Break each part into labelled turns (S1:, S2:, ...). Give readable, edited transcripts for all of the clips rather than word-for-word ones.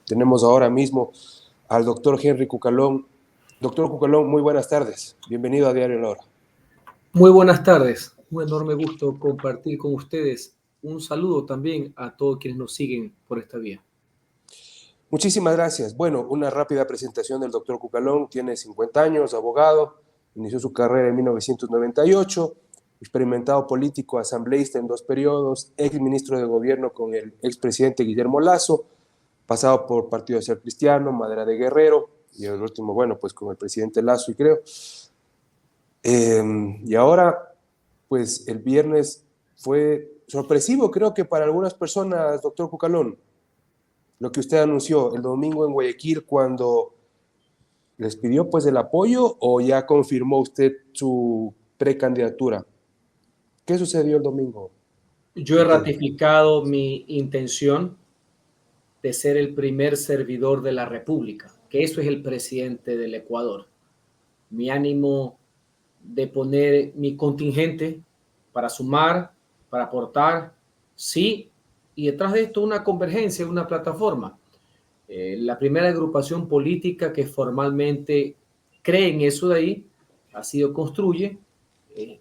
S1: Tenemos ahora mismo al doctor Henry Cucalón. Doctor Cucalón, muy buenas tardes. Bienvenido a Diario La Hora.
S2: Muy buenas tardes. Un enorme gusto compartir con ustedes. Un saludo también a todos quienes nos siguen por esta vía.
S1: Muchísimas gracias. Bueno, una rápida presentación del doctor Cucalón. Tiene 50 años, abogado, inició su carrera en 1998, experimentado político, asambleísta en 2 periodos, ex ministro de gobierno con el expresidente Guillermo Lasso, pasado por Partido Social Cristiano, Madera de Guerrero, y el último, bueno, pues con el presidente Lasso, y creo. Y ahora, pues el viernes fue sorpresivo, creo que para algunas personas, doctor Cucalón, lo que usted anunció el domingo en Guayaquil cuando les pidió pues el apoyo o ya confirmó usted su precandidatura. ¿Qué sucedió el domingo,
S2: Yo he
S1: doctor?
S2: ratificado mi intención de ser el primer servidor de la República, que eso es el presidente del Ecuador. Mi ánimo de poner mi contingente para sumar, para aportar, sí, y detrás de esto una convergencia, una plataforma. La primera agrupación política que formalmente cree en eso de ahí ha sido Construye.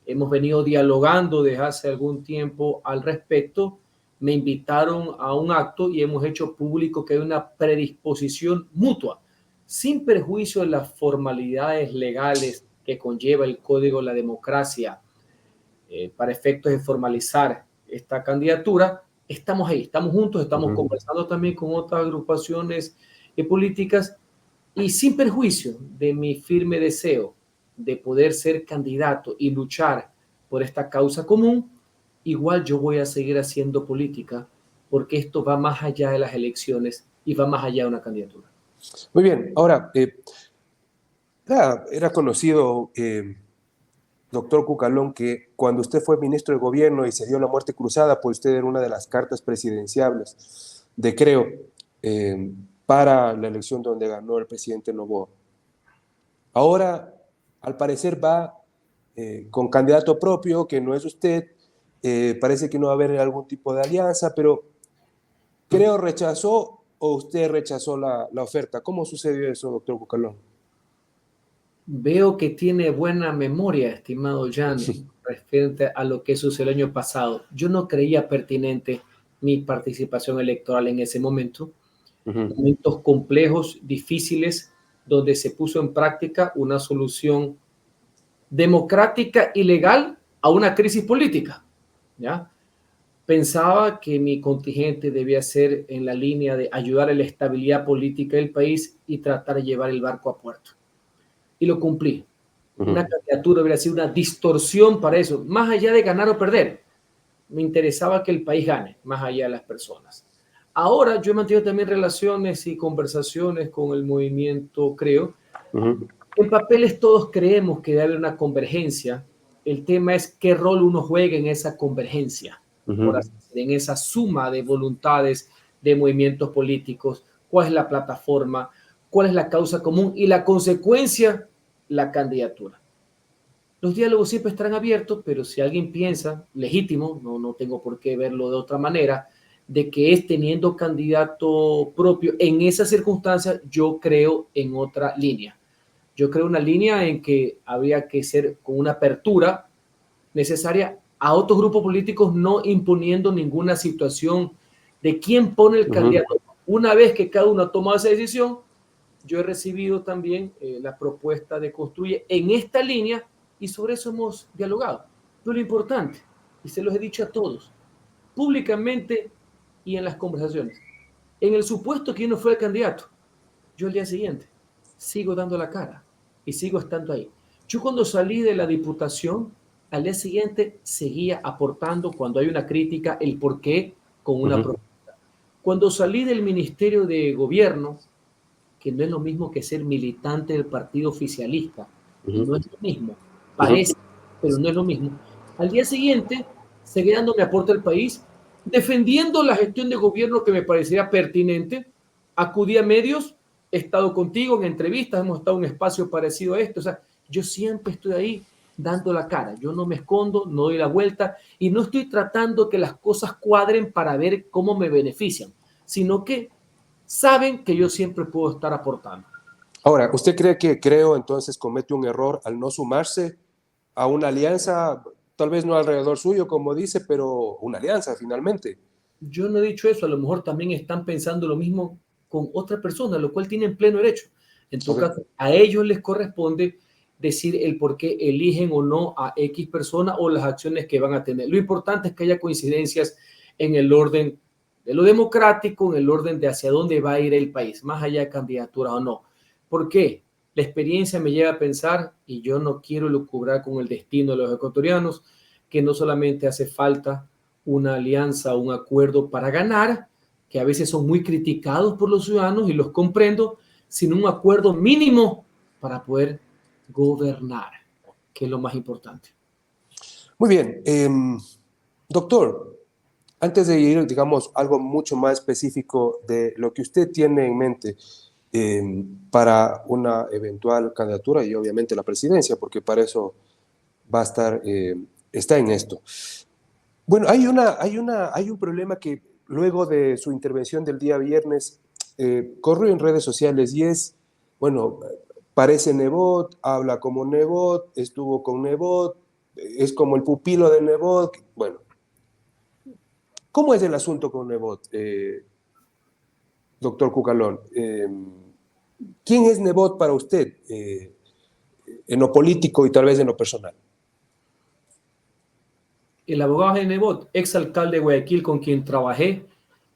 S2: Hemos venido dialogando desde hace algún tiempo al respecto. Me invitaron a un acto y hemos hecho público que hay una predisposición mutua, sin perjuicio de las formalidades legales que conlleva el Código de la Democracia para efectos de formalizar esta candidatura. Estamos ahí, estamos juntos, estamos conversando también con otras agrupaciones políticas y sin perjuicio de mi firme deseo de poder ser candidato y luchar por esta causa común, igual yo voy a seguir haciendo política porque esto va más allá de las elecciones y va más allá de una candidatura.
S1: Muy bien, ahora, era conocido, doctor Cucalón, que cuando usted fue ministro de gobierno y se dio la muerte cruzada, pues usted era una de las cartas presidenciables de Creo para la elección donde ganó el presidente Noboa. Ahora, al parecer, va con candidato propio, que no es usted. Parece que no va a haber algún tipo de alianza, pero Creo rechazó o usted rechazó la oferta. ¿Cómo sucedió eso, doctor Cucalón?
S2: Veo que tiene buena memoria, estimado Jan, referente a lo que sucedió el año pasado. Yo no creía pertinente mi participación electoral en ese momento. Momentos complejos, difíciles, donde se puso en práctica una solución democrática y legal a una crisis política. ¿Ya? Pensaba que mi contingente debía ser en la línea de ayudar a la estabilidad política del país y tratar de llevar el barco a puerto. Y lo cumplí. Una candidatura hubiera sido una distorsión para eso, más allá de ganar o perder. Me interesaba que el país gane, más allá de las personas. Ahora yo he mantenido también relaciones y conversaciones con el movimiento Creo. En papeles todos creemos que debe haber una convergencia. El tema es qué rol uno juega en esa convergencia, por así decir, en esa suma de voluntades de movimientos políticos, cuál es la plataforma, cuál es la causa común y la consecuencia, la candidatura. Los diálogos siempre estarán abiertos, pero si alguien piensa, legítimo, no tengo por qué verlo de otra manera, de que es teniendo candidato propio en esas circunstancias, yo creo en otra línea. Yo creo una línea en que habría que ser con una apertura necesaria a otros grupos políticos, no imponiendo ninguna situación de quién pone el candidato. Una vez que cada uno ha tomado esa decisión, yo he recibido también la propuesta de Construye en esta línea y sobre eso hemos dialogado. Pero lo importante, y se los he dicho a todos, públicamente y en las conversaciones, en el supuesto que yo no fuera el candidato, yo el día siguiente sigo dando la cara y sigo estando ahí. Yo cuando salí de la diputación, al día siguiente seguía aportando cuando hay una crítica, el por qué con una propuesta. Cuando salí del Ministerio de Gobierno, que no es lo mismo que ser militante del partido oficialista, no es lo mismo, parece, pero no es lo mismo. Al día siguiente, seguí dando mi aporte al país, defendiendo la gestión de gobierno que me parecía pertinente, acudí a medios, he estado contigo en entrevistas, hemos estado en un espacio parecido a esto, o sea, yo siempre estoy ahí dando la cara, yo no me escondo, no doy la vuelta y no estoy tratando que las cosas cuadren para ver cómo me benefician, sino que saben que yo siempre puedo estar aportando.
S1: Ahora, ¿usted cree que Creo entonces comete un error al no sumarse a una alianza, tal vez no alrededor suyo, como dice, pero una alianza finalmente?
S2: Yo no he dicho eso, a lo mejor también están pensando lo mismo con otra persona, lo cual tienen pleno derecho. En todo
S1: Ok.
S2: caso, a ellos les corresponde decir el por qué eligen o no a X persona o las acciones que van a tener. Lo importante es que haya coincidencias en el orden de lo democrático, en el orden de hacia dónde va a ir el país, más allá de candidaturas o no. ¿Por qué? La experiencia me lleva a pensar, y yo no quiero lucubrar con el destino de los ecuatorianos, que no solamente hace falta una alianza, un acuerdo para ganar, que a veces son muy criticados por los ciudadanos y los comprendo, sino un acuerdo mínimo para poder gobernar, que es lo más importante.
S1: Muy bien. Doctor, antes de ir, digamos, algo mucho más específico de lo que usted tiene en mente para una eventual candidatura y obviamente la presidencia, porque para eso va a estar, está en esto. Bueno, hay un problema que luego de su intervención del día viernes corrió en redes sociales y es, bueno, parece Nebot, habla como Nebot, estuvo con Nebot, es como el pupilo de Nebot. Bueno, ¿cómo es el asunto con Nebot, doctor Cucalón? ¿Quién es Nebot para usted en lo político y tal vez en lo personal?
S2: El abogado Genebot, ex alcalde de Guayaquil con quien trabajé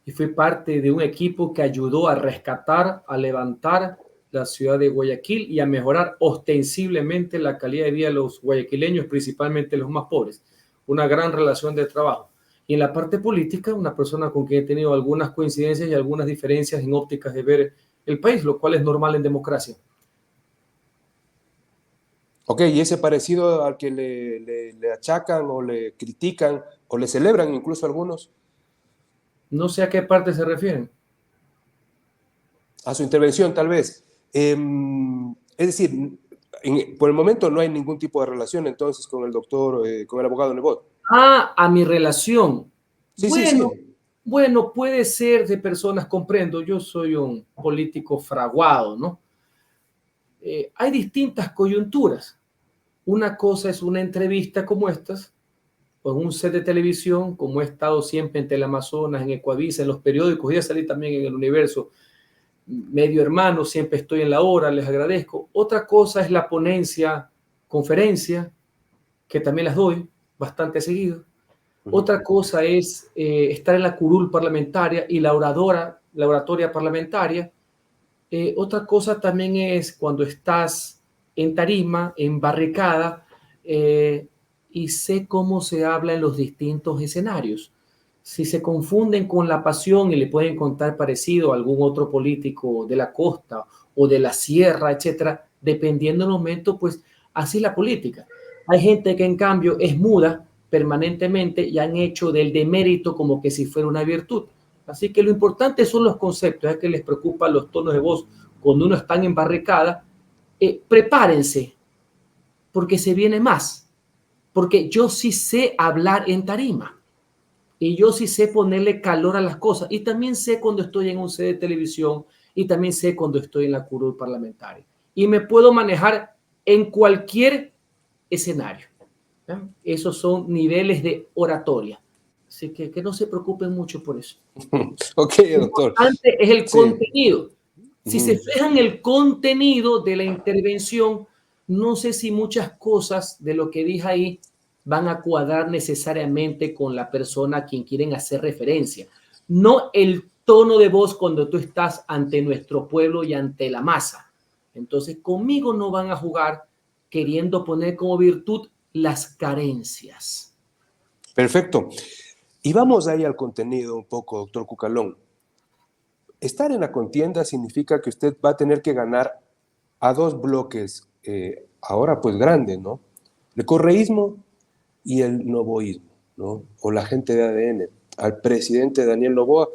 S2: y fui parte de un equipo que ayudó a rescatar, a levantar la ciudad de Guayaquil y a mejorar ostensiblemente la calidad de vida de los guayaquileños, principalmente los más pobres. Una gran relación de trabajo. Y en la parte política, una persona con quien he tenido algunas coincidencias y algunas diferencias en ópticas de ver el país, lo cual es normal en democracia.
S1: Ok, y ese parecido al que le achacan o le critican o le celebran incluso algunos
S2: No sé a qué parte se refieren.
S1: a su intervención tal vez. Es decir, por el momento no hay ningún tipo de relación entonces con el doctor, con el abogado Nebot.
S2: Ah, a mi relación.
S1: Sí, sí,
S2: Bueno,
S1: sí.
S2: bueno, puede ser de personas, comprendo, yo soy un político fraguado, ¿no? Hay distintas coyunturas. Una cosa es una entrevista como estas, o en un set de televisión, como he estado siempre en Teleamazonas, en Ecuavisa, en los periódicos, y a salir también en el Universo, medio hermano, siempre estoy en la hora, les agradezco. Otra cosa es la ponencia, conferencia, que también las doy bastante seguido.
S1: Ujú.
S2: Otra cosa es estar en la curul parlamentaria y la oratoria parlamentaria. Otra cosa también es cuando estás en tarima, en barricada, eh, y sé cómo se habla en los distintos escenarios. Si se confunden con la pasión y le pueden contar parecido a algún otro político de la costa o de la sierra, etcétera, dependiendo del momento, pues así es la política. Hay gente que en cambio es muda permanentemente y han hecho del demérito como que si fuera una virtud. Así que lo importante son los conceptos, es que les preocupan los tonos de voz cuando uno está en barricada. Prepárense, porque se viene más. Porque yo sí sé hablar en tarima y yo sí sé ponerle calor a las cosas. Y también sé cuando estoy en un set de televisión y también sé cuando estoy en la curul parlamentaria. Y me puedo manejar en cualquier escenario. ¿Ya? Esos son niveles de oratoria. Así que no se preocupen mucho por eso.
S1: Ok,
S2: Lo
S1: doctor.
S2: importante es el
S1: Sí.
S2: contenido. Si se
S1: Ujú.
S2: fijan el contenido de la intervención, no sé si muchas cosas de lo que dije ahí van a cuadrar necesariamente con la persona a quien quieren hacer referencia. No el tono de voz cuando tú estás ante nuestro pueblo y ante la masa. Entonces, conmigo no van a jugar queriendo poner como virtud las carencias.
S1: Perfecto. Y vamos ahí al contenido un poco, doctor Cucalón. Estar en la contienda significa que usted va a tener que ganar a dos bloques, ahora pues grandes, ¿no? El correísmo y el novoísmo, ¿no? O la gente de ADN, al presidente Daniel Noboa,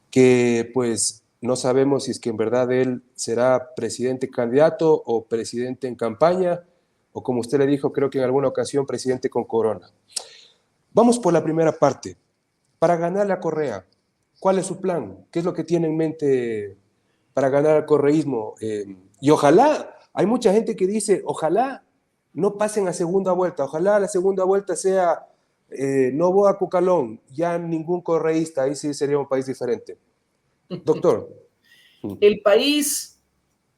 S1: que pues no sabemos si es que en verdad él será presidente candidato o presidente en campaña, o como usted le dijo, creo que en alguna ocasión presidente con corona. Vamos por la primera parte. Para ganarle a Correa, ¿Cuál es su plan? ¿Qué es lo que tiene en mente para ganar al correísmo? Y ojalá, hay mucha gente que dice, ojalá no pasen a segunda vuelta, ojalá la segunda vuelta sea Noboa Cucalón, ya ningún correísta, ahí sí sería un país diferente. Doctor.
S2: El país,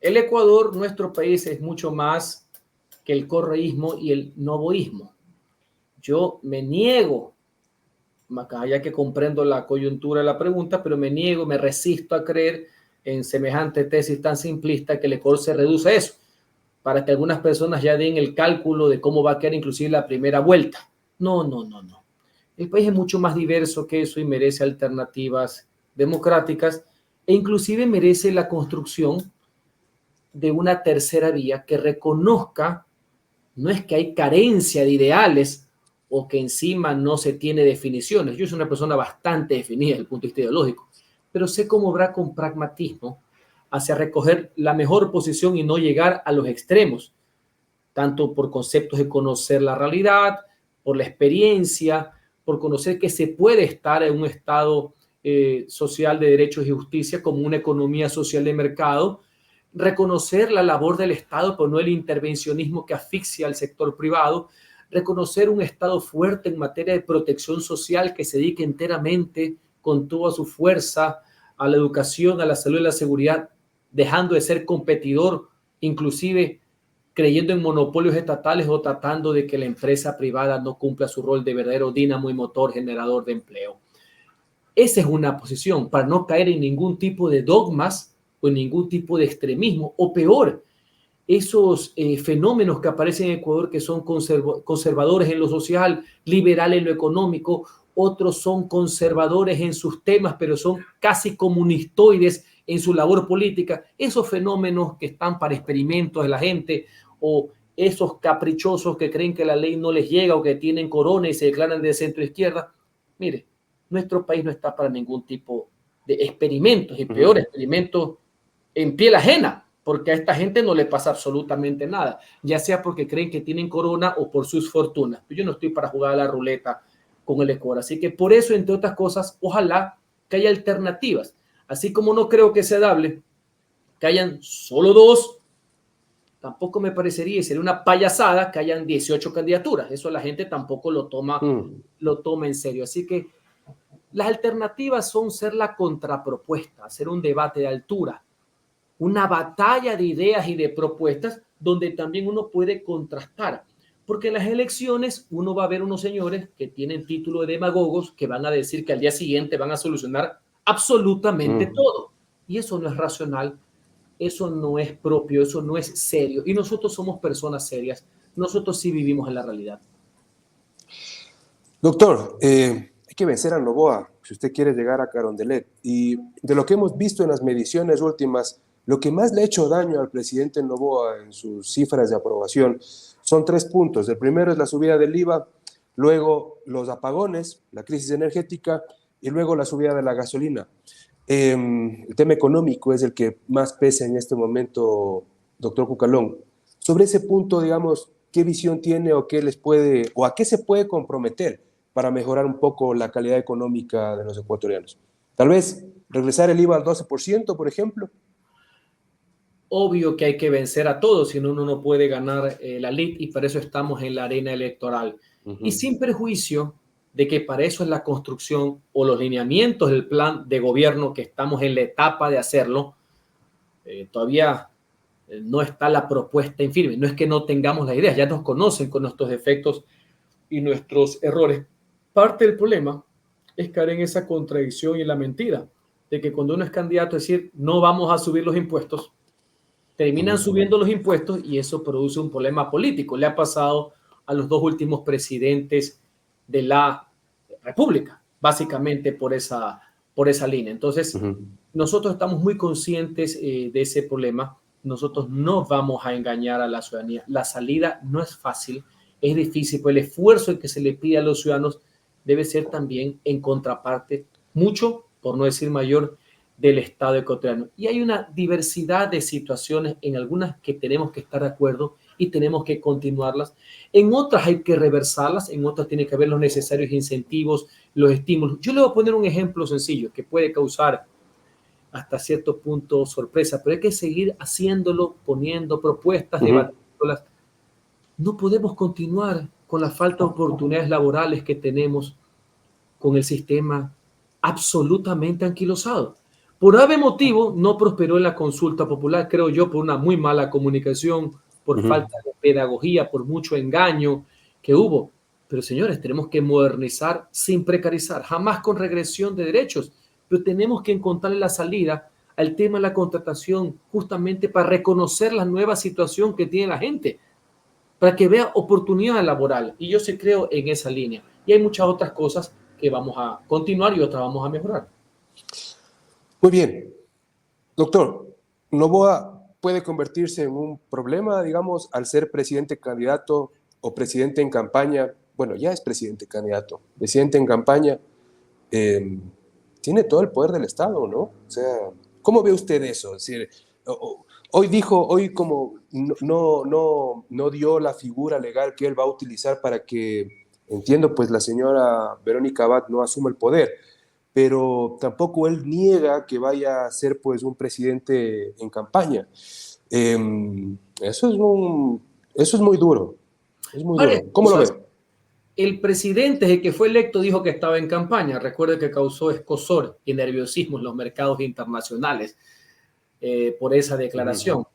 S2: el Ecuador, nuestro país es mucho más que el correísmo y el novoísmo. Yo me niego, ya que comprendo la coyuntura de la pregunta, pero me niego, me resisto a creer en semejante tesis tan simplista que el Ecuador se reduce a eso, para que algunas personas ya den el cálculo de cómo va a quedar inclusive la primera vuelta. No, no, no, no. El país es mucho más diverso que eso y merece alternativas democráticas e inclusive merece la construcción de una tercera vía que reconozca, no es que hay carencia de ideales o que encima no se tiene definiciones. Yo soy una persona bastante definida desde el punto de vista ideológico, pero sé cómo obrar con pragmatismo hacia recoger la mejor posición y no llegar a los extremos, tanto por conceptos de conocer la realidad, por la experiencia, por conocer que se puede estar en un estado social de derechos y justicia como una economía social de mercado, reconocer la labor del Estado, pero no el intervencionismo que asfixia al sector privado, reconocer un Estado fuerte en materia de protección social que se dedique enteramente con toda su fuerza a la educación, a la salud y a la seguridad, dejando de ser competidor, inclusive creyendo en monopolios estatales o tratando de que la empresa privada no cumpla su rol de verdadero dínamo y motor generador de empleo. Esa es una posición para no caer en ningún tipo de dogmas o en ningún tipo de extremismo, o peor, esos fenómenos que aparecen en Ecuador que son conservadores en lo social, liberales en lo económico, otros son conservadores en sus temas, pero son casi comunistoides en su labor política. Esos fenómenos que están para experimentos de la gente o esos caprichosos que creen que la ley no les llega o que tienen corona y se declaran de centro izquierda. Mire, nuestro país no está para ningún tipo de experimentos y peor experimentos en piel ajena, porque a esta gente no le pasa absolutamente nada, ya sea porque creen que tienen corona o por sus fortunas. Yo no estoy para jugar a la ruleta con el Ecuador, así que por eso, entre otras cosas, ojalá que haya alternativas, así como no creo que sea dable que hayan solo dos, tampoco me parecería, sería una payasada que hayan 18 candidaturas, eso la gente tampoco lo toma en serio, así que las alternativas son ser la contrapropuesta, hacer un debate de altura, una batalla de ideas y de propuestas donde también uno puede contrastar. Porque en las elecciones uno va a ver unos señores que tienen título de demagogos que van a decir que al día siguiente van a solucionar absolutamente todo. Y eso no es racional, eso no es propio, eso no es serio. Y nosotros somos personas serias, nosotros sí vivimos en la realidad.
S1: Doctor, hay que vencer a Noboa si usted quiere llegar a Carondelet. Y de lo que hemos visto en las mediciones últimas, lo que más le ha hecho daño al presidente Noboa en sus cifras de aprobación son 3 puntos. El primero es la subida del IVA, luego los apagones, la crisis energética y luego la subida de la gasolina. El tema económico es el que más pesa en este momento, doctor Cucalón. Sobre ese punto, digamos, ¿qué visión tiene o qué les puede, o a qué se puede comprometer para mejorar un poco la calidad económica de los ecuatorianos? Tal vez regresar el IVA al 12%, por ejemplo.
S2: Obvio que hay que vencer a todos, si no, uno no puede ganar la lid y para eso estamos en la arena electoral. Y sin perjuicio de que para eso es la construcción o los lineamientos del plan de gobierno que estamos en la etapa de hacerlo, todavía no está la propuesta en firme. No es que no tengamos las ideas, ya nos conocen con nuestros defectos y nuestros errores. Parte del problema es caer en esa contradicción y la mentira de que cuando uno es candidato, es decir, no vamos a subir los impuestos, terminan subiendo los impuestos y eso produce un problema político. Le ha pasado a los dos últimos presidentes de la República, básicamente por esa línea. Entonces, nosotros estamos muy conscientes de ese problema. Nosotros no vamos a engañar a la ciudadanía. La salida no es fácil, es difícil, pero el esfuerzo que se le pide a los ciudadanos debe ser también en contraparte mucho, por no decir mayor, del Estado ecuatoriano. Y hay una diversidad de situaciones en algunas que tenemos que estar de acuerdo y tenemos que continuarlas. En otras hay que reversarlas, en otras tiene que haber los necesarios incentivos, los estímulos. Yo le voy a poner un ejemplo sencillo que puede causar hasta cierto punto sorpresa, pero hay que seguir haciéndolo, poniendo propuestas, debatiéndolas. No podemos continuar con la falta de oportunidades laborales que tenemos con el sistema absolutamente anquilosado. Por ave motivo, no prosperó en la consulta popular, creo yo, por una muy mala comunicación, por falta de pedagogía, por mucho engaño que hubo. Pero señores, tenemos que modernizar sin precarizar, jamás con regresión de derechos, pero tenemos que encontrarle la salida al tema de la contratación justamente para reconocer la nueva situación que tiene la gente, para que vea oportunidad laboral. Y yo sí creo en esa línea. Y hay muchas otras cosas que vamos a continuar y otras vamos a mejorar.
S1: Muy bien. Doctor, ¿Noboa puede convertirse en un problema, digamos, al ser presidente candidato o presidente en campaña? Bueno, ya es presidente candidato, presidente en campaña. Tiene todo el poder del Estado, ¿no? O sea, ¿cómo ve usted eso? Es decir, hoy como no dio la figura legal que él va a utilizar para que, entiendo, pues la señora Verónica Abad no asuma el poder, pero tampoco él niega que vaya a ser pues un presidente en campaña. Eso es muy duro, es muy
S2: Varias
S1: duro. ¿Cómo lo
S2: cosas.
S1: ve?
S2: El presidente, el que fue electo, dijo que estaba en campaña. Recuerde que causó escozor y nerviosismo en los mercados internacionales por esa declaración.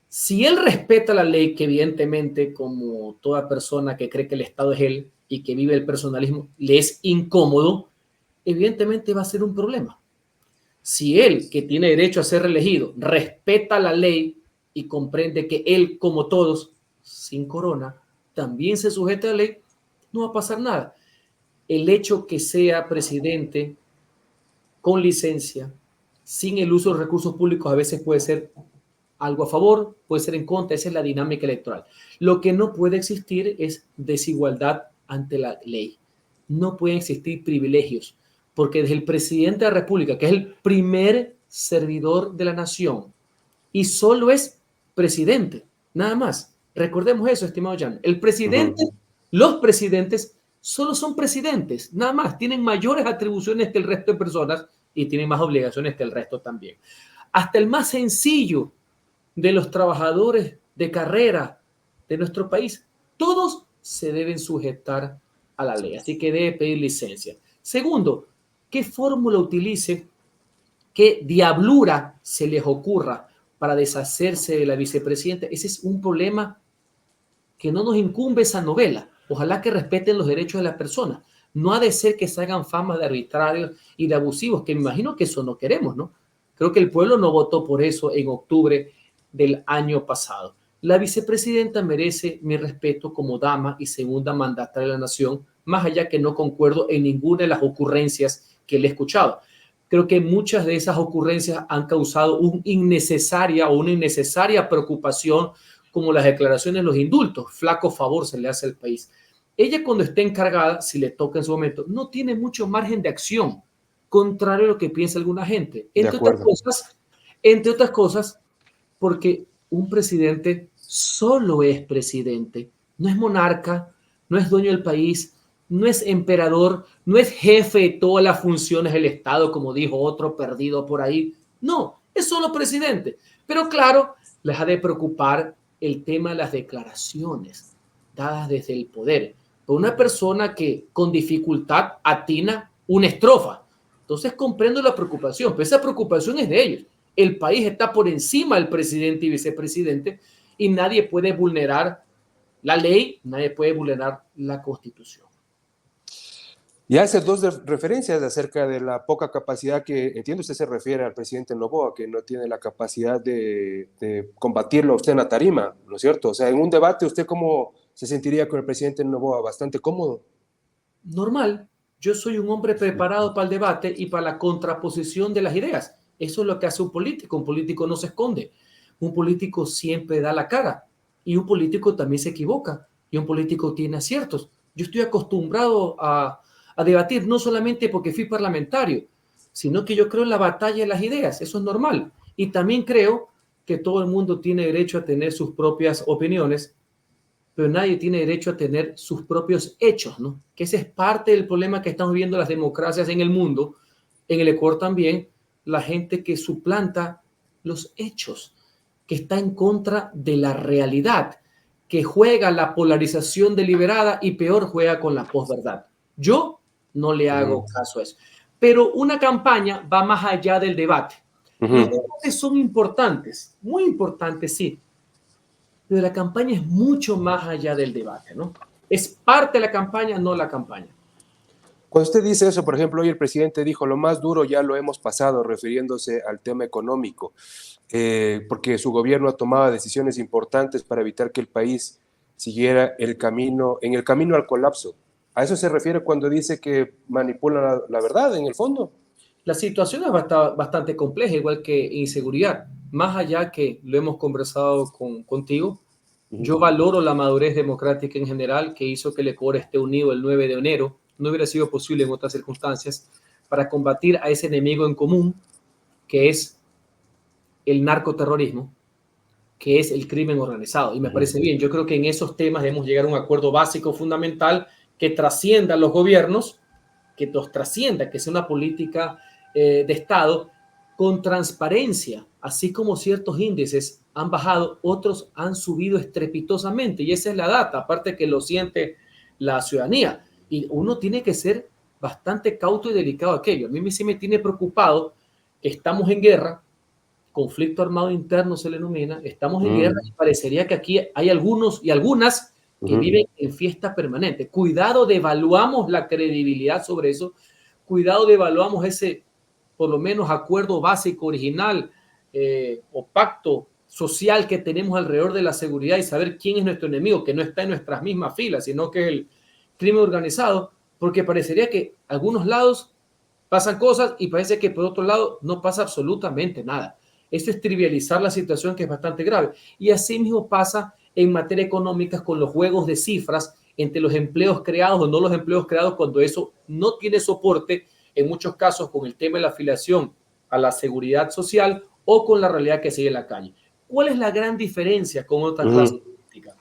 S2: Si él respeta la ley, que evidentemente, como toda persona que cree que el Estado es él y que vive el personalismo, le es incómodo, evidentemente va a ser un problema. Si él, que tiene derecho a ser reelegido, respeta la ley y comprende que él, como todos, sin corona, también se sujeta a la ley, no va a pasar nada. El hecho que sea presidente con licencia, sin el uso de recursos públicos, a veces puede ser algo a favor, puede ser en contra, esa es la dinámica electoral. Lo que no puede existir es desigualdad ante la ley. No pueden existir privilegios, porque desde el presidente de la República, que es el primer servidor de la nación, y solo es presidente, nada más. Recordemos eso, estimado Jan. El presidente, los presidentes solo son presidentes, nada más. Tienen mayores atribuciones que el resto de personas y tienen más obligaciones que el resto también. Hasta el más sencillo de los trabajadores de carrera de nuestro país, todos se deben sujetar a la ley, así que debe pedir licencia. Segundo, ¿qué fórmula utilice, qué diablura se les ocurra para deshacerse de la vicepresidenta? Ese es un problema que no nos incumbe esa novela. Ojalá que respeten los derechos de la persona. No ha de ser que se hagan famas de arbitrarios y de abusivos, que me imagino que eso no queremos, ¿no? Creo que el pueblo no votó por eso en octubre del año pasado. La vicepresidenta merece mi respeto como dama y segunda mandataria de la nación, más allá que no concuerdo en ninguna de las ocurrencias que le he escuchado. Creo que muchas de esas ocurrencias han causado una innecesaria preocupación, como las declaraciones de los indultos. Flaco favor se le hace al país. Ella, cuando esté encargada, si le toca en su momento, no tiene mucho margen de acción, contrario a lo que piensa alguna gente. Entre otras cosas, porque un presidente solo es presidente, no es monarca, no es dueño del país, no es emperador, no es jefe de todas las funciones del Estado, como dijo otro perdido por ahí. No, es solo presidente. Pero claro, les ha de preocupar el tema de las declaraciones dadas desde el poder. Por una persona que con dificultad atina una estrofa. Entonces comprendo la preocupación, pero esa preocupación es de ellos. El país está por encima del presidente y vicepresidente y nadie puede vulnerar la ley, nadie puede vulnerar la Constitución.
S1: Y hace dos referencias acerca de la poca capacidad que, entiendo, usted se refiere al presidente Noboa, que no tiene la capacidad de combatirlo a usted en la tarima, ¿no es cierto? O sea, en un debate, ¿usted cómo se sentiría con el presidente Noboa? ¿Bastante cómodo?
S2: Normal. Yo soy un hombre preparado para el debate y para la contraposición de las ideas. Eso es lo que hace un político. Un político no se esconde. Un político siempre da la cara. Y un político también se equivoca. Y un político tiene aciertos. Yo estoy acostumbrado a debatir, no solamente porque fui parlamentario, sino que yo creo en la batalla de las ideas. Eso es normal. Y también creo que todo el mundo tiene derecho a tener sus propias opiniones pero nadie tiene derecho a tener sus propios hechos, ¿no? Que ese es parte del problema que estamos viendo las democracias en el mundo, en el Ecuador también, la gente que suplanta los hechos, que está en contra de la realidad, que juega la polarización deliberada y peor juega con la posverdad. Yo no le hago caso a eso. Pero una campaña va más allá del debate. Los debates son importantes, muy importantes, sí, pero la campaña es mucho más allá del debate, ¿no? Es parte de la campaña, no la campaña.
S1: Cuando usted dice eso, por ejemplo, hoy el presidente dijo, lo más duro ya lo hemos pasado, refiriéndose al tema económico, porque su gobierno ha tomado decisiones importantes para evitar que el país siguiera en el camino al colapso. ¿A eso se refiere cuando dice que manipula la verdad, en el fondo?
S2: La situación es bastante compleja, igual que inseguridad. Más allá que lo hemos conversado contigo, yo valoro la madurez democrática en general que hizo que el Ecuador esté unido el 9 de enero. No hubiera sido posible en otras circunstancias para combatir a ese enemigo en común que es el narcoterrorismo, que es el crimen organizado. Y me parece bien. Yo creo que en esos temas debemos llegar a un acuerdo básico fundamental que trascienda a los gobiernos, que nos trascienda, que sea una política de Estado con transparencia, así como ciertos índices han bajado, otros han subido estrepitosamente, y esa es la data, aparte que lo siente la ciudadanía, y uno tiene que ser bastante cauto y delicado aquello. A mí sí me tiene preocupado que estamos en guerra, conflicto armado interno se le denomina, estamos en guerra y parecería que aquí hay algunos y algunas que viven en fiesta permanente. Cuidado de evaluamos la credibilidad sobre eso, cuidado de evaluamos ese, por lo menos, acuerdo básico original o pacto social que tenemos alrededor de la seguridad y saber quién es nuestro enemigo, que no está en nuestras mismas filas, sino que es el crimen organizado, porque parecería que a algunos lados pasan cosas y parece que por otro lado no pasa absolutamente nada. Esto es trivializar la situación, que es bastante grave. Y así mismo pasa en materia económica con los juegos de cifras entre los empleos creados o no los empleos creados, cuando eso no tiene soporte, en muchos casos con el tema de la afiliación a la seguridad social o con la realidad que sigue en la calle. ¿Cuál es la gran diferencia con otra clase política?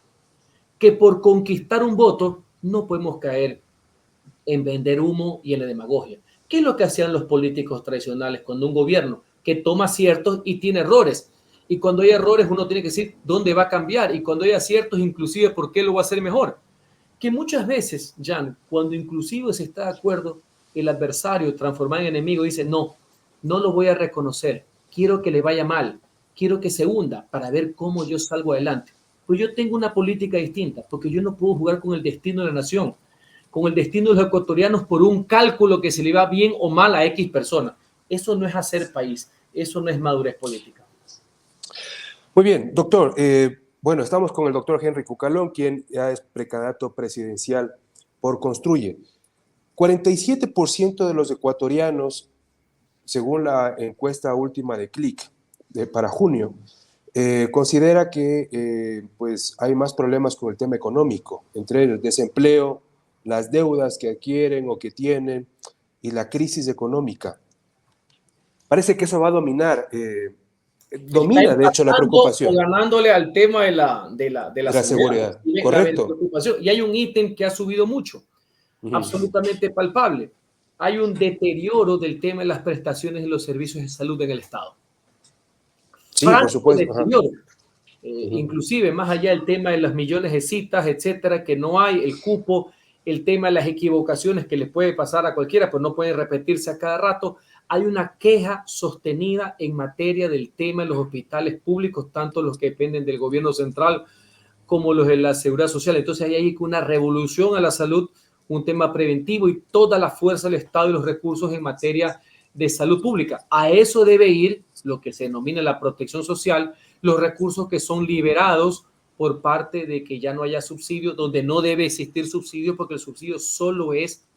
S2: Que por conquistar un voto no podemos caer en vender humo y en la demagogia. ¿Qué es lo que hacían los políticos tradicionales cuando un gobierno que toma aciertos y tiene errores? Y cuando hay errores uno tiene que decir dónde va a cambiar, y cuando hay aciertos inclusive por qué lo va a hacer mejor. Que muchas veces, Jan, cuando inclusive se está de acuerdo, el adversario transformado en enemigo dice no, no lo voy a reconocer, quiero que le vaya mal, quiero que se hunda para ver cómo yo salgo adelante. Pues yo tengo una política distinta, porque yo no puedo jugar con el destino de la nación, con el destino de los ecuatorianos por un cálculo que se le va bien o mal a X persona. Eso no es hacer país, eso no es madurez política.
S1: Muy bien, doctor. Bueno, estamos con el doctor Henry Cucalón, quien ya es precandidato presidencial por Construye. 47% de los ecuatorianos, según la encuesta última de CLIC para junio, considera que pues hay más problemas con el tema económico, entre el desempleo, las deudas que adquieren o que tienen y la crisis económica. Parece que eso va a dominar, domina de hecho la preocupación.
S2: Ganándole al tema de la
S1: seguridad. Correcto.
S2: Y hay un ítem que ha subido mucho, absolutamente palpable. Hay un deterioro del tema de las prestaciones de los servicios de salud en el Estado.
S1: Sí, por supuesto.
S2: Inclusive más allá del tema de las millones de citas, etcétera, que no hay, el cupo, el tema de las equivocaciones que les puede pasar a cualquiera, pues no pueden repetirse a cada rato. Hay una queja sostenida en materia del tema de los hospitales públicos, tanto los que dependen del gobierno central como los de la seguridad social. Entonces ahí hay una revolución a la salud, un tema preventivo y toda la fuerza del Estado y los recursos en materia de salud pública. A eso debe ir lo que se denomina la protección social, los recursos que son liberados por parte de que ya no haya subsidio, donde no debe existir subsidio, porque el subsidio solo es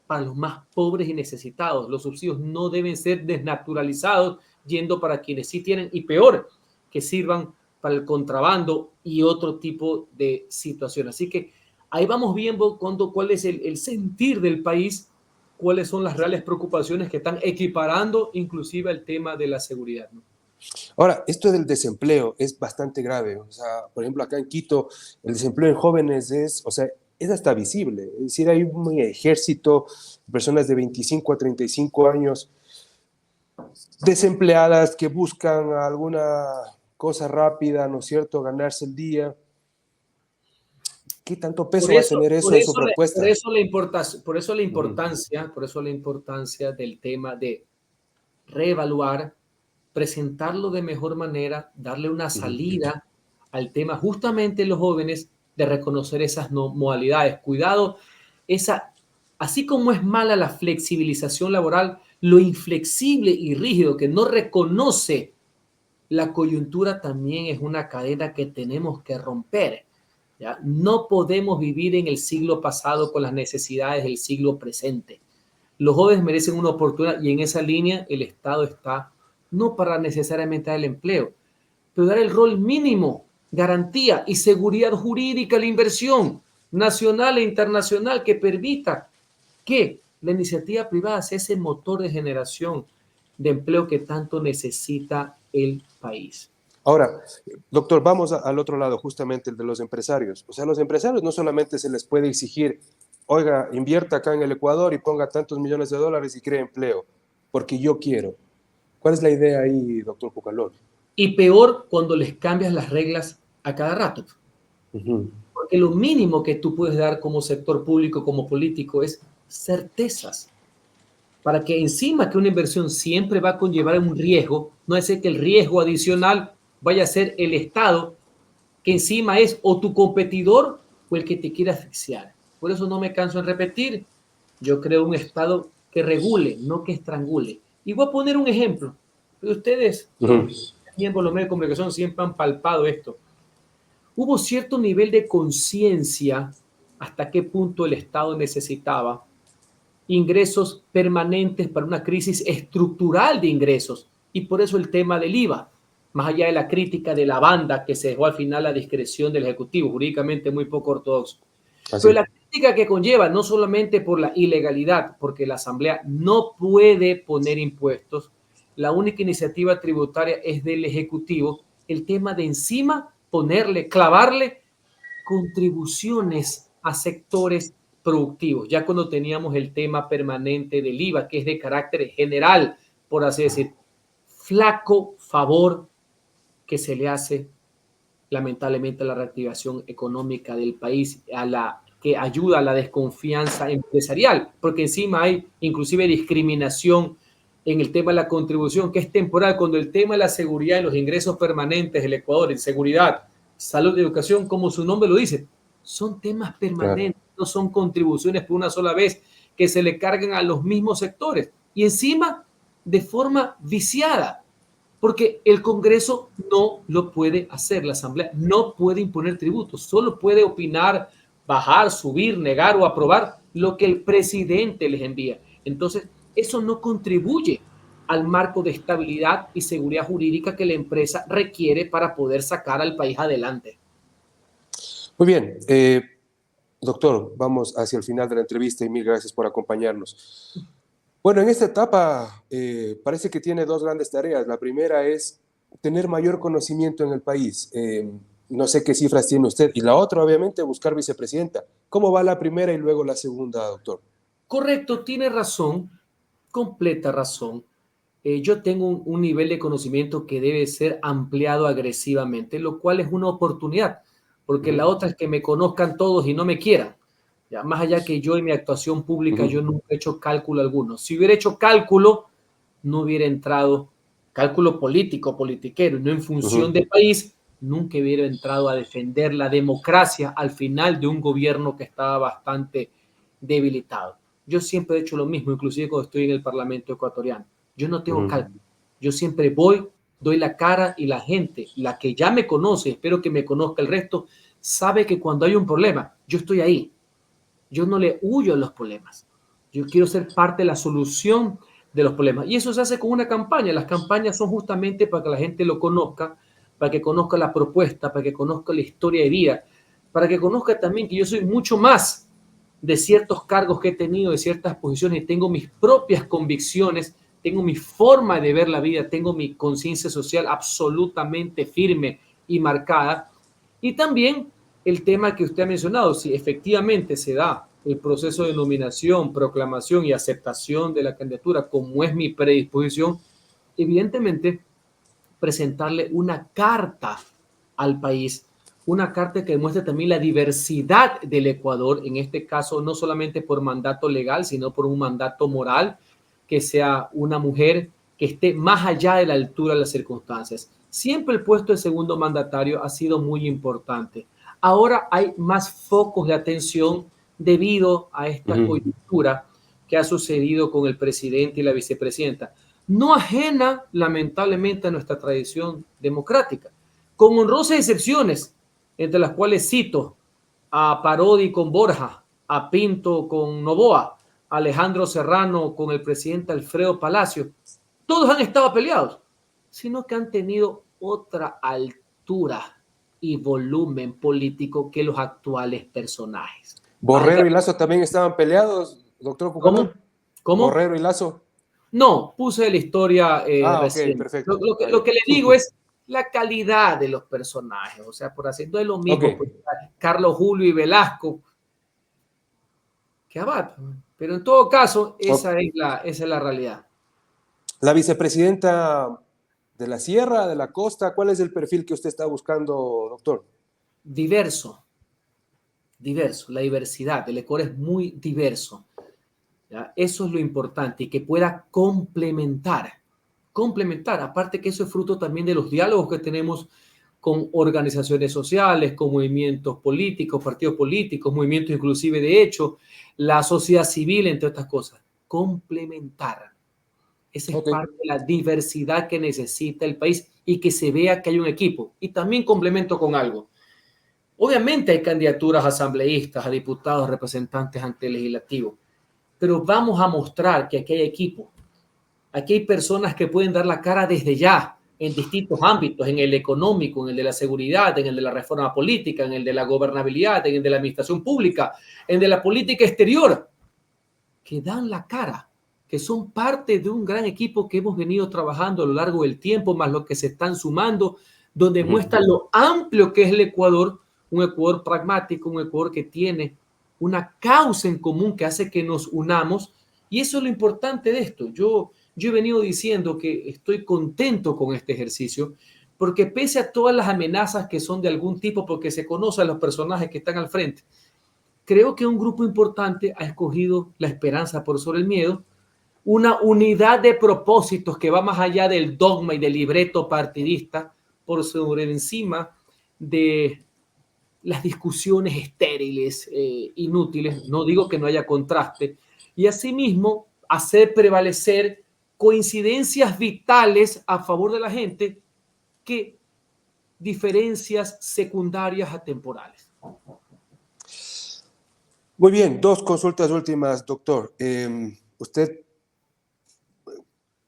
S2: para los más pobres y necesitados. Los subsidios no deben ser desnaturalizados yendo para quienes sí tienen, y peor, que sirvan para el contrabando y otro tipo de situación. Así que ahí vamos viendo cuál es el sentir del país, cuáles son las reales preocupaciones que están equiparando inclusive el tema de la seguridad, ¿no?
S1: Ahora, esto del desempleo es bastante grave. O sea, por ejemplo, acá en Quito, el desempleo en jóvenes es, o sea, es hasta visible. Es decir, hay un ejército de personas de 25 a 35 años desempleadas que buscan alguna cosa rápida, ¿no es cierto?, ganarse el día. ¿Qué tanto peso va a tener eso en su propuesta?
S2: Por eso la importancia del tema de reevaluar, presentarlo de mejor manera, darle una salida al tema, justamente los jóvenes, de reconocer esas modalidades. Cuidado, así como es mala la flexibilización laboral, lo inflexible y rígido que no reconoce la coyuntura también es una cadena que tenemos que romper. ¿Ya? No podemos vivir en el siglo pasado con las necesidades del siglo presente. Los jóvenes merecen una oportunidad y en esa línea el Estado está no para necesariamente dar el empleo, pero dar el rol mínimo, garantía y seguridad jurídica a la inversión nacional e internacional que permita que la iniciativa privada sea ese motor de generación de empleo que tanto necesita el país.
S1: Ahora, doctor, vamos al otro lado, justamente el de los empresarios. O sea, a los empresarios no solamente se les puede exigir, oiga, invierta acá en el Ecuador y ponga tantos millones de dólares y cree empleo, porque yo quiero. ¿Cuál es la idea ahí, doctor Cucalón?
S2: Y peor cuando les cambias las reglas a cada rato. Porque lo mínimo que tú puedes dar como sector público, como político, es certezas. Para que encima que una inversión siempre va a conllevar un riesgo, no es que el riesgo adicional vaya a ser el Estado, que encima es o tu competidor o el que te quiera asfixiar. Por eso no me canso en repetir, yo creo un Estado que regule, no que estrangule. Y voy a poner un ejemplo. Ustedes, miembros de los medios de comunicación, siempre han palpado esto. Hubo cierto nivel de conciencia hasta qué punto el Estado necesitaba ingresos permanentes para una crisis estructural de ingresos. Y por eso el tema del IVA, más allá de la crítica de la banda que se dejó al final a discreción del Ejecutivo, jurídicamente muy poco ortodoxo.
S1: Así.
S2: Pero la crítica que conlleva, no solamente por la ilegalidad, porque la Asamblea no puede poner impuestos, la única iniciativa tributaria es del Ejecutivo, el tema de encima ponerle, clavarle contribuciones a sectores productivos, ya cuando teníamos el tema permanente del IVA, que es de carácter general, por así decir, flaco favor que se le hace lamentablemente a la reactivación económica del país, que ayuda a la desconfianza empresarial, porque encima hay inclusive discriminación en el tema de la contribución, que es temporal, cuando el tema de la seguridad y los ingresos permanentes del Ecuador, en seguridad, salud y educación, como su nombre lo dice, son temas permanentes, claro. No son contribuciones por una sola vez que se le cargan a los mismos sectores y encima de forma viciada, porque el Congreso no lo puede hacer, la Asamblea no puede imponer tributos, solo puede opinar, bajar, subir, negar o aprobar lo que el presidente les envía. Entonces, eso no contribuye al marco de estabilidad y seguridad jurídica que la empresa requiere para poder sacar al país adelante.
S1: Muy bien, doctor, vamos hacia el final de la entrevista y mil gracias por acompañarnos. Bueno, en esta etapa parece que tiene dos grandes tareas. La primera es tener mayor conocimiento en el país. No sé qué cifras tiene usted. Y la otra, obviamente, buscar vicepresidenta. ¿Cómo va la primera y luego la segunda, doctor?
S2: Correcto, tiene razón, completa razón. Yo tengo un nivel de conocimiento que debe ser ampliado agresivamente, lo cual es una oportunidad, porque la otra es que me conozcan todos y no me quieran. Ya, más allá que yo en mi actuación pública, yo nunca he hecho cálculo alguno. Si hubiera hecho cálculo, no hubiera entrado, cálculo político, politiquero, no en función de país, nunca hubiera entrado a defender la democracia al final de un gobierno que estaba bastante debilitado. Yo siempre he hecho lo mismo, inclusive cuando estoy en el Parlamento ecuatoriano. Yo no tengo cálculo. Yo siempre voy, doy la cara y la gente, la que ya me conoce, espero que me conozca el resto, sabe que cuando hay un problema, yo estoy ahí. Yo no le huyo a los problemas. Yo quiero ser parte de la solución de los problemas. Y eso se hace con una campaña. Las campañas son justamente para que la gente lo conozca, para que conozca la propuesta, para que conozca la historia de vida, para que conozca también que yo soy mucho más de ciertos cargos que he tenido, de ciertas posiciones, y tengo mis propias convicciones tengo mi forma de ver la vida, tengo mi conciencia social absolutamente firme y marcada. Y también el tema que usted ha mencionado, si efectivamente se da el proceso de nominación, proclamación y aceptación de la candidatura, como es mi predisposición, evidentemente presentarle una carta al país, una carta que demuestre también la diversidad del Ecuador, en este caso no solamente por mandato legal, sino por un mandato moral, que sea una mujer que esté más allá de la altura de las circunstancias. Siempre el puesto de segundo mandatario ha sido muy importante. Ahora hay más focos de atención debido a esta coyuntura que ha sucedido con el presidente y la vicepresidenta, no ajena lamentablemente a nuestra tradición democrática, con honrosas excepciones, entre las cuales cito a Parodi con Borja, a Pinto con Noboa, a Alejandro Serrano con el presidente Alfredo Palacio. Todos han estado peleados, sino que han tenido otra altura y volumen político que los actuales personajes.
S1: ¿Borrero y Lazo también estaban peleados, doctor
S2: ¿Cómo?
S1: Cucalón?
S2: ¿Cómo?
S1: ¿Borrero y Lazo?
S2: No, puse la historia
S1: Ok,
S2: reciente.
S1: perfecto.
S2: Lo que le digo es la calidad de los personajes, o sea, por haciendo es lo
S1: Ok,
S2: mismo, pues, Carlos Julio y Velasco que Abad. Pero en todo caso,
S1: ok.
S2: esa es la realidad.
S1: La vicepresidenta de la Sierra, de la Costa, ¿cuál es el perfil que usted está buscando, doctor?
S2: Diverso, diverso, la diversidad, el Ecuador es muy diverso. ¿Ya? Eso es lo importante y que pueda complementar, aparte que eso es fruto también de los diálogos que tenemos con organizaciones sociales, con movimientos políticos, partidos políticos, movimientos inclusive de hecho, la sociedad civil, entre otras cosas. Complementar. Esa es
S1: Ok,
S2: parte de la diversidad que necesita el país y que se vea que hay un equipo. Y también complemento con algo. Obviamente hay candidaturas a asambleístas, a diputados, representantes ante el legislativo, pero vamos a mostrar que aquí hay equipo. Aquí hay personas que pueden dar la cara desde ya en distintos ámbitos, en el económico, en el de la seguridad, en el de la reforma política, en el de la gobernabilidad, en el de la administración pública, en el de la política exterior, que dan la cara, que son parte de un gran equipo que hemos venido trabajando a lo largo del tiempo, más los que se están sumando, donde muestran lo amplio que es el Ecuador, un Ecuador pragmático, un Ecuador que tiene una causa en común que hace que nos unamos, y eso es lo importante de esto. Yo he venido diciendo que estoy contento con este ejercicio, porque pese a todas las amenazas que son de algún tipo, porque se conocen los personajes que están al frente, creo que un grupo importante ha escogido la esperanza por sobre el miedo, una unidad de propósitos que va más allá del dogma y del libreto partidista, por sobre encima de las discusiones estériles, inútiles. No digo que no haya contraste. Y asimismo, hacer prevalecer coincidencias vitales a favor de la gente que diferencias secundarias atemporales.
S1: muy bien. Dos consultas últimas, doctor. Usted,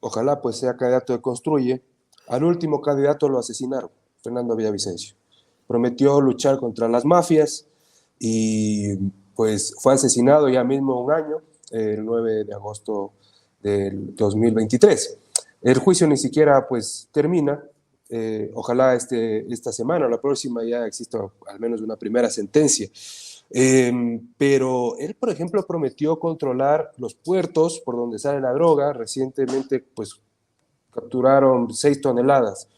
S1: ojalá pues sea candidato de Construye. Al último candidato lo asesinaron, Fernando Villavicencio. Prometió luchar contra las mafias y pues fue asesinado ya mismo un año, el 9 de agosto del 2023. El juicio ni siquiera pues termina. Ojalá esta semana o la próxima ya exista al menos una primera sentencia. Pero él, por ejemplo, prometió controlar los puertos por donde sale la droga. Recientemente, pues, capturaron 6 toneladas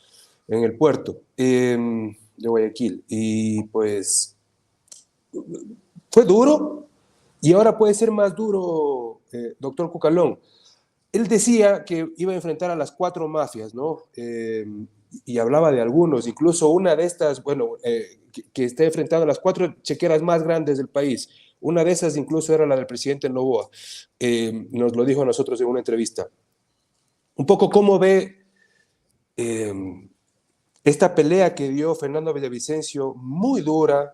S1: en el puerto de Guayaquil. Y pues fue duro y ahora puede ser más duro, doctor Cucalón. Él decía que iba a enfrentar a las 4 mafias, ¿no? Y hablaba de algunos, incluso una de estas, bueno, que está enfrentando a las 4 chequeras más grandes del país. Una de esas incluso era la del presidente Noboa. Nos lo dijo a nosotros en una entrevista. Un poco cómo ve esta pelea que dio Fernando Villavicencio, muy dura,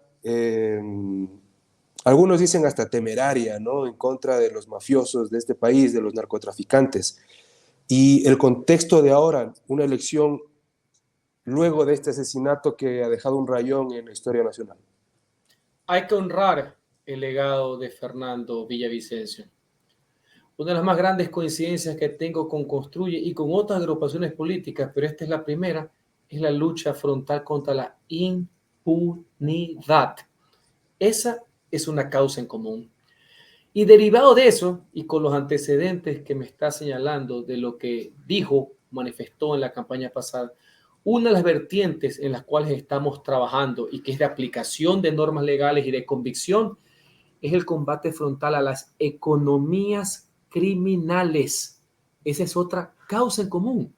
S1: algunos dicen hasta temeraria, ¿no? En contra de los mafiosos de este país, de los narcotraficantes. Y el contexto de ahora, una elección luego de este asesinato que ha dejado un rayón en la historia nacional.
S2: Hay que honrar el legado de Fernando Villavicencio. Una de las más grandes coincidencias que tengo con Construye y con otras agrupaciones políticas, pero esta es la primera, es la lucha frontal contra la impunidad. Esa es una causa en común. Y derivado de eso, y con los antecedentes que me está señalando de lo que dijo, manifestó en la campaña pasada, una de las vertientes en las cuales estamos trabajando y que es de aplicación de normas legales y de convicción es el combate frontal a las economías criminales. Esa es otra causa en común.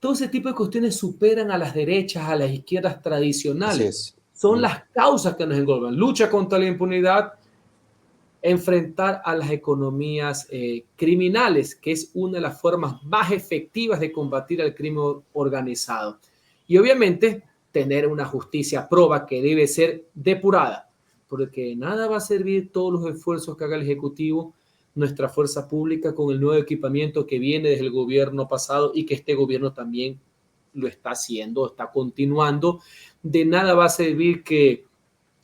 S2: Todo ese tipo de cuestiones superan a las derechas, a las izquierdas
S1: Así
S2: tradicionales.
S1: es.
S2: Son las causas que nos engloban. Lucha contra la impunidad, enfrentar a las economías criminales, que es una de las formas más efectivas de combatir el crimen organizado. Y obviamente tener una justicia proba que debe ser depurada, porque nada va a servir todos los esfuerzos que haga el Ejecutivo, nuestra fuerza pública con el nuevo equipamiento que viene desde el gobierno pasado y que este gobierno también lo está haciendo, está continuando. De nada va a servir que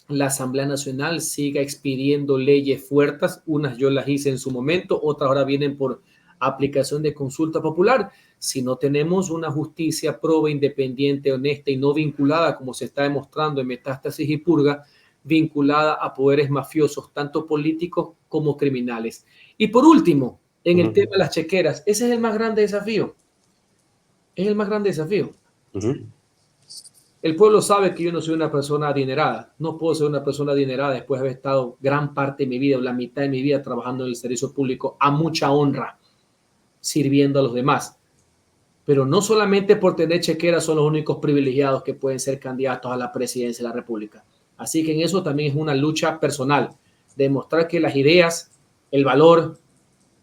S2: la Asamblea Nacional siga expidiendo leyes fuertes, unas yo las hice en su momento, otras ahora vienen por aplicación de consulta popular. Si no tenemos una justicia proba, independiente, honesta y no vinculada, como se está demostrando en Metástasis y Purga, vinculada a poderes mafiosos, tanto políticos como criminales. Y por último, en el tema de las chequeras, ese es el más grande desafío. Es el más grande desafío. El pueblo sabe que yo no soy una persona adinerada. No puedo ser una persona adinerada después de haber estado gran parte de mi vida, o la mitad de mi vida, trabajando en el servicio público a mucha honra, sirviendo a los demás. Pero no solamente por tener chequera son los únicos privilegiados que pueden ser candidatos a la presidencia de la República. Así que en eso también es una lucha personal, demostrar que las ideas, el valor,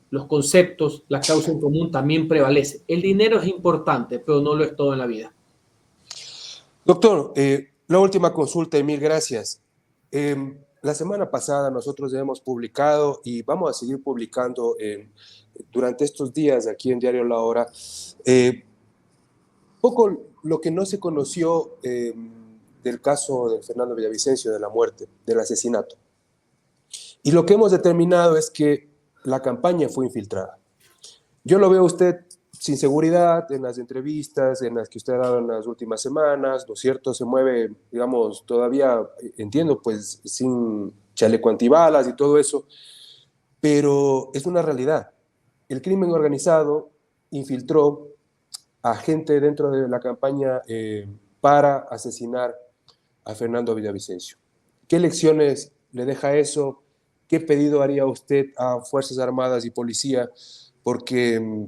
S2: los conceptos, la causa en común también prevalece. El dinero es importante, pero no lo es todo en la vida.
S1: Doctor, la última consulta y mil gracias. La semana pasada nosotros hemos publicado y vamos a seguir publicando durante estos días aquí en Diario La Hora poco lo que no se conoció del caso de Fernando Villavicencio, de la muerte, del asesinato. Y lo que hemos determinado es que la campaña fue infiltrada. Yo lo veo a usted sin seguridad en las entrevistas, en las que usted ha dado en las últimas semanas, ¿no es cierto? Se mueve, digamos, todavía, entiendo, pues sin chaleco antibalas y todo eso, pero es una realidad. El crimen organizado infiltró a gente dentro de la campaña para asesinar a Fernando Villavicencio. ¿Qué lecciones le deja eso? ¿Qué pedido haría usted a Fuerzas Armadas y Policía? Porque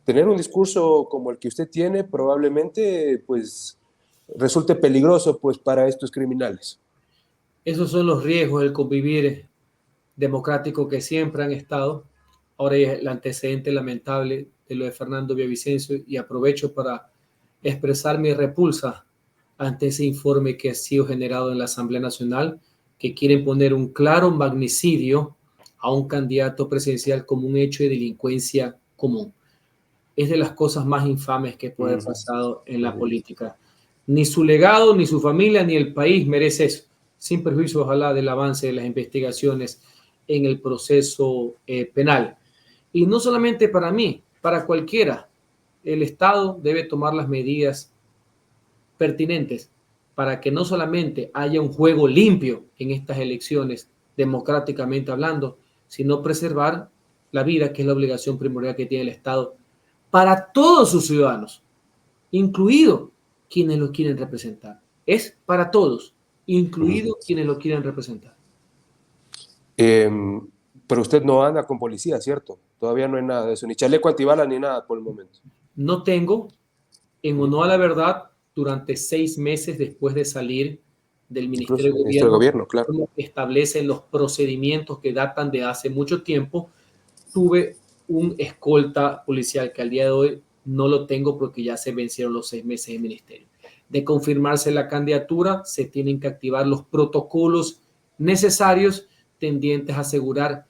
S1: tener un discurso como el que usted tiene probablemente pues resulte peligroso pues para estos criminales.
S2: Esos son los riesgos del convivir democrático que siempre han estado. Ahora es el antecedente lamentable de lo de Fernando Villavicencio y aprovecho para expresar mi repulsa ante ese informe que ha sido generado en la Asamblea Nacional, que quieren poner un claro magnicidio a un candidato presidencial como un hecho de delincuencia común. Es de las cosas más infames que puede haber pasado en la política. Ni su legado, ni su familia, ni el país merece eso, sin perjuicio, ojalá, del avance de las investigaciones en el proceso penal. Y no solamente para mí, para cualquiera, el Estado debe tomar las medidas pertinentes para que no solamente haya un juego limpio en estas elecciones, democráticamente hablando, sino preservar la vida, que es la obligación primordial que tiene el Estado para todos sus ciudadanos, incluido quienes lo quieren representar. Es para todos, incluido quienes lo quieren representar.
S1: Pero usted no anda con policía, ¿cierto? Todavía no hay nada de eso, ni chaleco antibalas ni nada por el momento.
S2: No tengo, en honor a la verdad, durante 6 meses después de salir del Ministerio de Gobierno,
S1: claro.
S2: como establecen los procedimientos que datan de hace mucho tiempo, tuve un escolta policial que al día de hoy no lo tengo porque ya se vencieron los 6 meses de ministerio. De confirmarse la candidatura, se tienen que activar los protocolos necesarios tendientes a asegurar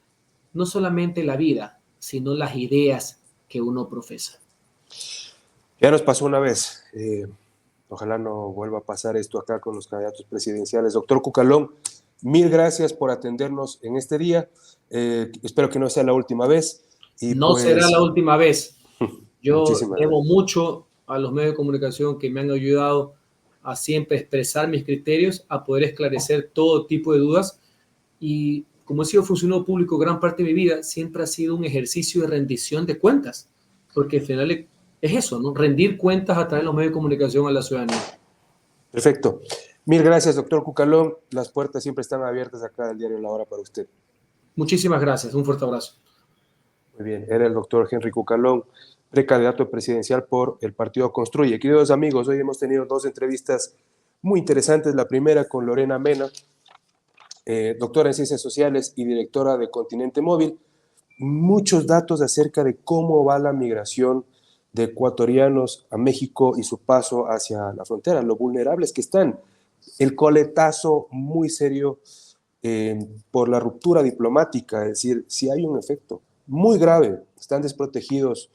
S2: no solamente la vida, sino las ideas que uno profesa.
S1: Ya nos pasó una vez. Ojalá no vuelva a pasar esto acá con los candidatos presidenciales. Doctor Cucalón, mil gracias por atendernos en este día. Espero que no sea la última vez. Y
S2: No será
S1: pues,
S2: la última vez. Yo
S1: muchísimas
S2: debo
S1: gracias.
S2: mucho a los medios de comunicación que me han ayudado a siempre expresar mis criterios, a poder esclarecer todo tipo de dudas. Y como he sido funcionario público gran parte de mi vida, siempre ha sido un ejercicio de rendición de cuentas, porque al final es eso, ¿no? Rendir cuentas a través de los medios de comunicación a la ciudadanía.
S1: Perfecto. Mil gracias, doctor Cucalón. Las puertas siempre están abiertas acá del diario La Hora para usted.
S2: Muchísimas gracias. Un fuerte abrazo.
S1: Muy bien, era el doctor Henry Cucalón, precandidato presidencial por el partido Construye. Queridos amigos, hoy hemos tenido dos entrevistas muy interesantes. La primera con Lorena Mena, doctora en Ciencias Sociales y directora de Continente Móvil. Muchos datos acerca de cómo va la migración de ecuatorianos a México y su paso hacia la frontera, lo vulnerables que están. El coletazo muy serio por la ruptura diplomática, es decir, si hay un efecto muy grave, están desprotegidos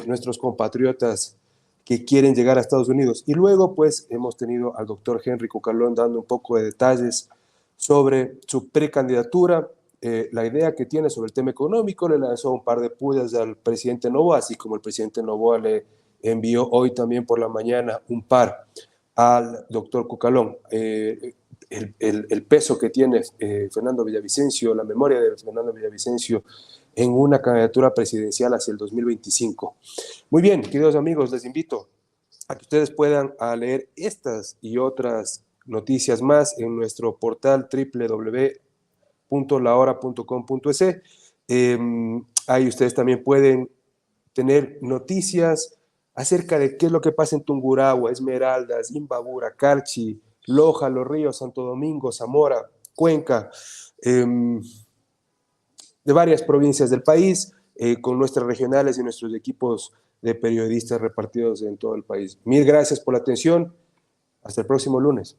S1: nuestros compatriotas que quieren llegar a Estados Unidos. Y luego, pues, hemos tenido al doctor Henry Cucalón dando un poco de detalles sobre su precandidatura, la idea que tiene sobre el tema económico. Le lanzó un par de pullas al presidente Noboa, así como el presidente Noboa le envió hoy también por la mañana un par al doctor Cucalón. El peso que tiene Fernando Villavicencio, la memoria de Fernando Villavicencio en una candidatura presidencial hacia el 2025. Muy bien, queridos amigos, les invito a que ustedes puedan leer estas y otras noticias más en nuestro portal www.lahora.com.es. Ahí ustedes también pueden tener noticias acerca de qué es lo que pasa en Tungurahua, Esmeraldas, Imbabura, Carchi, Loja, Los Ríos, Santo Domingo, Zamora, Cuenca, de varias provincias del país, con nuestras regionales y nuestros equipos de periodistas repartidos en todo el país. Mil gracias por la atención. Hasta el próximo lunes.